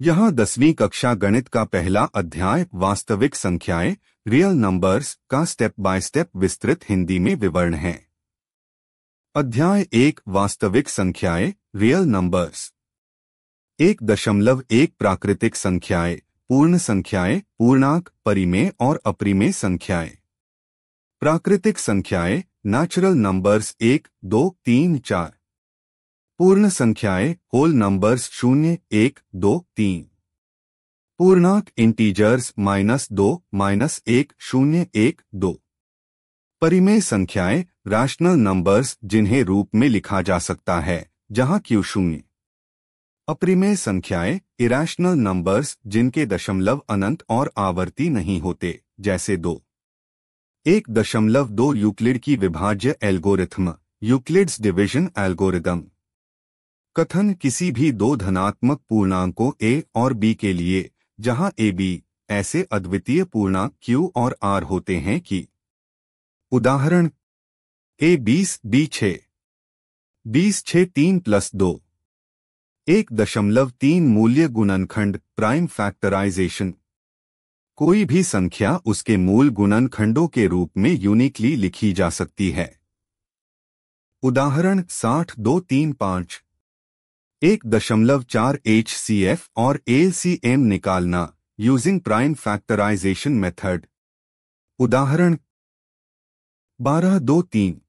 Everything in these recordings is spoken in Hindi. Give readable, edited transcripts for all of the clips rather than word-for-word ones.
यहाँ 10वीं कक्षा गणित का पहला अध्याय वास्तविक संख्याएं रियल नंबर्स का स्टेप बाय स्टेप विस्तृत हिंदी में विवरण है। अध्याय 1 वास्तविक संख्याएं रियल नंबर्स। 1.1 प्राकृतिक संख्याएं, पूर्ण संख्याएं, पूर्णांक, परिमेय और अपरिमेय संख्याएं। प्राकृतिक संख्याएं नेचुरल नंबर्स 1, 2, 3, 4। पूर्ण संख्याएं होल नंबर्स 0, 1, 2, 3। पूर्णांक इंटीजर्स -2, -1, 0, 1, 2। परिमेय संख्याएं रैशनल नंबर्स जिन्हें रूप में लिखा जा सकता है जहां Q 0। अपरिमेय संख्याएं इरैशनल नंबर्स जिनके दशमलव अनंत और आवर्ती नहीं होते, जैसे 2। 1.2 यूक्लिड की विभाज्य एल्गोरिथ्म, यूक्लिड्स डिवीजन एल्गोरिदम। कथन किसी भी दो धनात्मक पूर्णांकों a और b के लिए जहां a b ऐसे अद्वितीय पूर्णांक q और r होते हैं कि उदाहरण a 20, b 6। 20 6 3 + 2। 1.3 मूल्य गुणनखंड प्राइम फैक्टराइजेशन। कोई भी संख्या उसके मूल गुणनखंडों के रूप में यूनिकली लिखी जा सकती है। उदाहरण 60 2 3 5। 1.4 HCF और LCM निकालना यूजिंग प्राइम फैक्टराइजेशन मेथड। उदाहरण 12 2 3।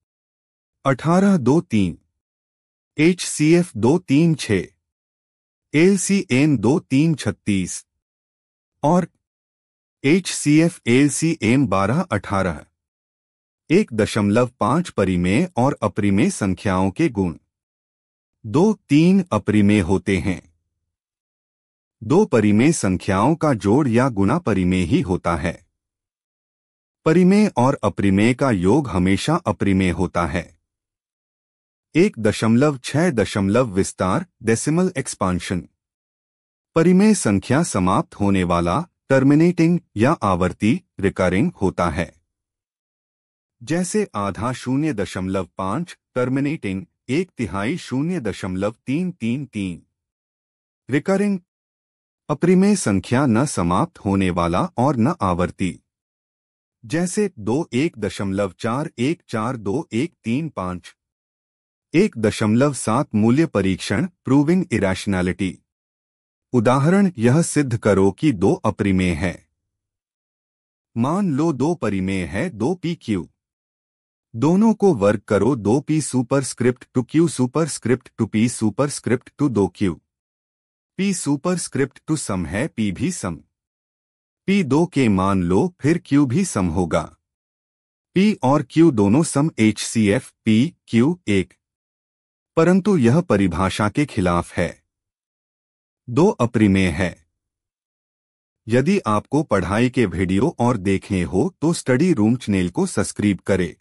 18 2 3। HCF 2 3 6। LCM 2 3 36 और HCF LCM 12 18। 1.5 परिमेय और अपरिमेय संख्याओं के गुण। 2 3 अपरिमेय होते हैं। 2 परिमेय संख्याओं का जोड़ या गुणा परिमेय ही होता है। परिमेय और अपरिमेय का योग हमेशा अपरिमेय होता है। 1.6 विस्तार डेसिमल एक्सपांशन। परिमेय संख्या समाप्त होने वाला टर्मिनेटिंग या आवर्ती रिकरिंग होता है, जैसे आधा 0.5 टर्मिनेटिंग 1/3 0.333। रिकरिंग। अपरिमेय संख्या न समाप्त होने वाला और न आवर्ती, जैसे 2 1.4 1 4 2 1 3 5। 1.7 मूल्य परीक्षण प्रूविंग इरैशनैलिटी। उदाहरण यह सिद्ध करो कि 2 अपरिमेय है। मान लो 2 परिमेय है 2pq। दोनों को वर्ग करो 2p superscript two q superscript two p superscript two 2q। p superscript two सम है, p भी सम। p 2 के मान लो फिर q भी सम होगा। p और q दोनों सम HCF p q 1। परंतु यह परिभाषा के खिलाफ है। 2 अपरिमेय है। यदि आपको पढ़ाई के वीडियो और देखने हो तो स्टडी रूम चैनल को सब्सक्राइब करें।